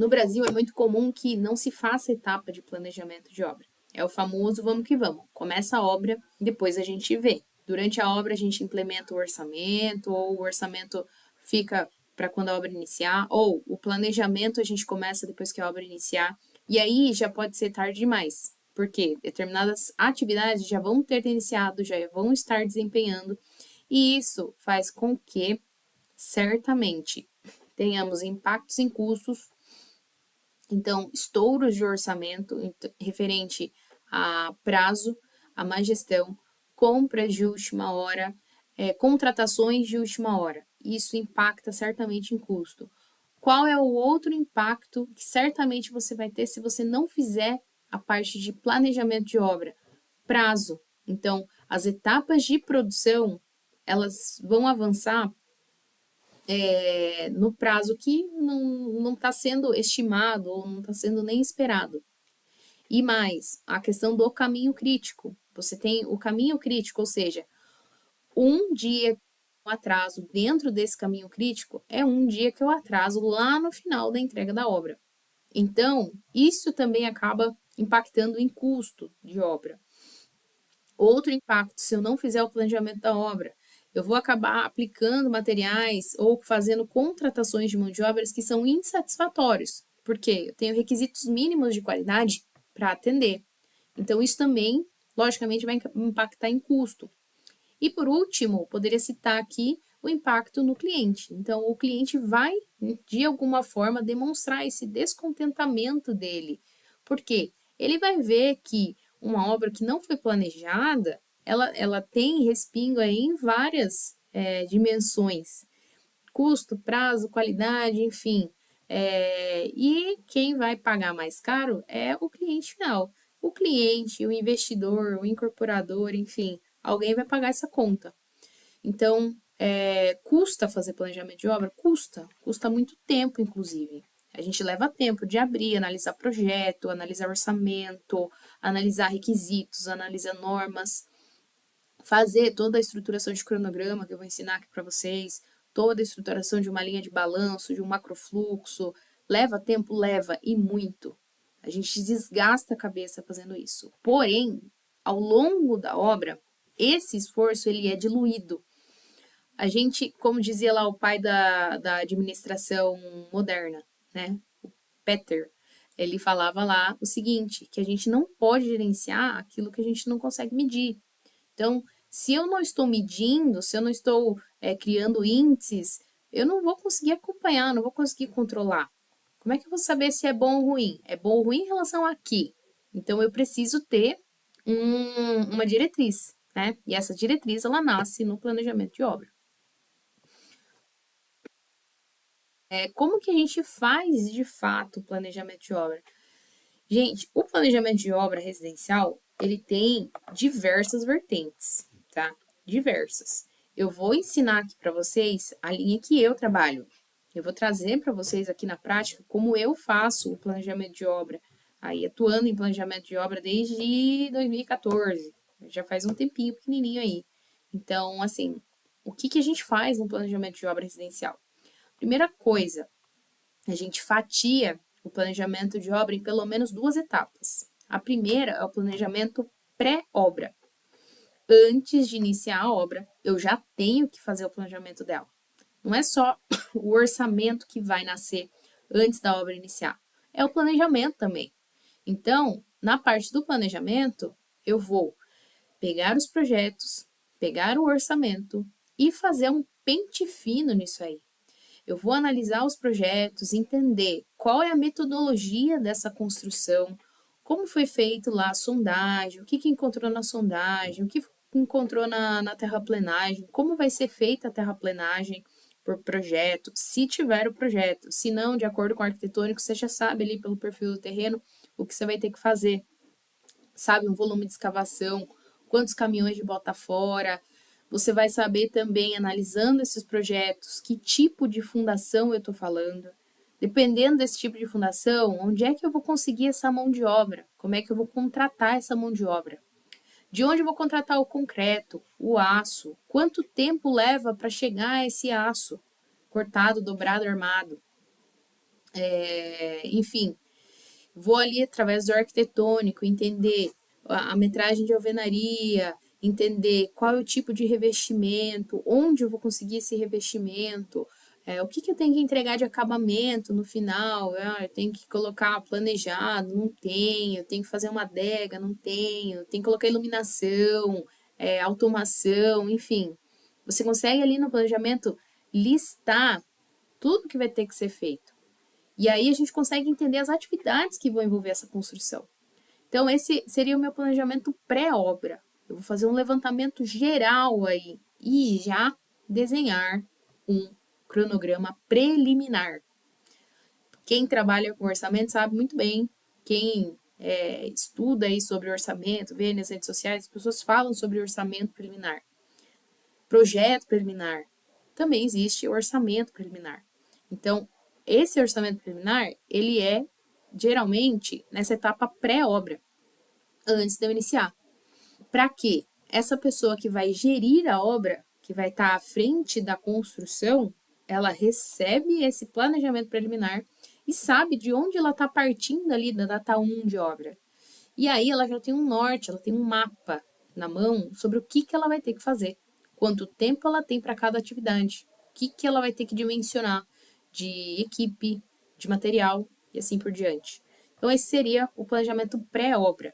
No Brasil é muito comum que não se faça etapa de planejamento de obra. É o famoso vamos que vamos. Começa a obra, depois a gente vê. Durante a obra a gente implementa o orçamento, ou o orçamento fica para quando a obra iniciar, ou o planejamento a gente começa depois que a obra iniciar. E aí já pode ser tarde demais, porque determinadas atividades já vão ter iniciado, já vão estar desempenhando, e isso faz com que, certamente, tenhamos impactos em custos, então, estouros de orçamento referente a prazo, a má gestão, compras de última hora, contratações de última hora. Isso impacta certamente em custo. Qual é o outro impacto que certamente você vai ter se você não fizer a parte de planejamento de obra? Prazo. Então, as etapas de produção, elas vão avançar no prazo que não está sendo estimado ou não está sendo nem esperado. E mais, a questão do caminho crítico. Você tem o caminho crítico, ou seja, um dia um atraso dentro desse caminho crítico é um dia que eu atraso lá no final da entrega da obra. Então, isso também acaba impactando em custo de obra. Outro impacto, se eu não fizer o planejamento da obra, eu vou acabar aplicando materiais ou fazendo contratações de mão de obras que são insatisfatórios, porque eu tenho requisitos mínimos de qualidade para atender. Então, isso também, logicamente, vai impactar em custo. E, por último, poderia citar aqui o impacto no cliente. Então, o cliente vai, de alguma forma, demonstrar esse descontentamento dele. Por quê? Ele vai ver que uma obra que não foi planejada, ela tem respingo aí em várias dimensões. Custo, prazo, qualidade, enfim. E quem vai pagar mais caro é o cliente final. O cliente, o investidor, o incorporador, enfim, alguém vai pagar essa conta. Então, custa fazer planejamento de obra? Custa muito tempo, inclusive. A gente leva tempo de abrir, analisar projeto, analisar orçamento, analisar requisitos, analisar normas, fazer toda a estruturação de cronograma que eu vou ensinar aqui para vocês, toda a estruturação de uma linha de balanço, de um macrofluxo. Leva tempo? Leva, e muito. A gente desgasta a cabeça fazendo isso. Porém, ao longo da obra, esse esforço ele é diluído. A gente, como dizia lá o pai da administração moderna, né? O Peter, ele falava lá o seguinte, que a gente não pode gerenciar aquilo que a gente não consegue medir. Então, se eu não estou medindo, se eu não estou criando índices, eu não vou conseguir acompanhar, não vou conseguir controlar. Como é que eu vou saber se é bom ou ruim? É bom ou ruim em relação a quê? Então, eu preciso ter uma diretriz, né? E essa diretriz, ela nasce no planejamento de obra. Como que a gente faz, de fato, o planejamento de obra? Gente, o planejamento de obra residencial, ele tem diversas vertentes, tá? Diversas. Eu vou ensinar aqui para vocês a linha que eu trabalho. Eu vou trazer para vocês aqui na prática como eu faço o planejamento de obra, aí atuando em planejamento de obra desde 2014. Já faz um tempinho pequenininho aí. Então, assim, o que que a gente faz no planejamento de obra residencial? Primeira coisa, a gente fatia o planejamento de obra em pelo menos duas etapas. A primeira é o planejamento pré-obra. Antes de iniciar a obra, eu já tenho que fazer o planejamento dela. Não é só o orçamento que vai nascer antes da obra iniciar, é o planejamento também. Então, na parte do planejamento, eu vou pegar os projetos, pegar o orçamento e fazer um pente fino nisso aí. Eu vou analisar os projetos, entender qual é a metodologia dessa construção, como foi feito lá a sondagem, o que encontrou na sondagem, o que encontrou na terraplenagem, como vai ser feita a terraplenagem por projeto, se tiver o projeto. Se não, de acordo com o arquitetônico, você já sabe ali pelo perfil do terreno o que você vai ter que fazer. Sabe, um volume de escavação, quantos caminhões de bota fora. Você vai saber também, analisando esses projetos, que tipo de fundação eu estou falando. Dependendo desse tipo de fundação, onde é que eu vou conseguir essa mão de obra? Como é que eu vou contratar essa mão de obra? De onde eu vou contratar o concreto, o aço? Quanto tempo leva para chegar a esse aço? Cortado, dobrado, armado. enfim, vou ali através do arquitetônico entender a metragem de alvenaria, entender qual é o tipo de revestimento, onde eu vou conseguir esse revestimento, o que, que eu tenho que entregar de acabamento no final, eu tenho que colocar planejado, não tenho, eu tenho que fazer uma adega, não tenho, tenho que colocar iluminação, automação, enfim. Você consegue ali no planejamento listar tudo que vai ter que ser feito. E aí a gente consegue entender as atividades que vão envolver essa construção. Então, esse seria o meu planejamento pré-obra. Eu vou fazer um levantamento geral aí e já desenhar um cronograma preliminar. Quem trabalha com orçamento sabe muito bem, quem estuda aí sobre orçamento, vê nas redes sociais, as pessoas falam sobre orçamento preliminar. Projeto preliminar. Também existe orçamento preliminar. Então, esse orçamento preliminar, ele é geralmente nessa etapa pré-obra, antes de eu iniciar. Para quê? Essa pessoa que vai gerir a obra, que vai estar à frente da construção, ela recebe esse planejamento preliminar e sabe de onde ela está partindo ali da data 1 de obra. E aí ela já tem um norte, ela tem um mapa na mão sobre o que ela vai ter que fazer, quanto tempo ela tem para cada atividade, o que ela vai ter que dimensionar de equipe, de material e assim por diante. Então, esse seria o planejamento pré-obra.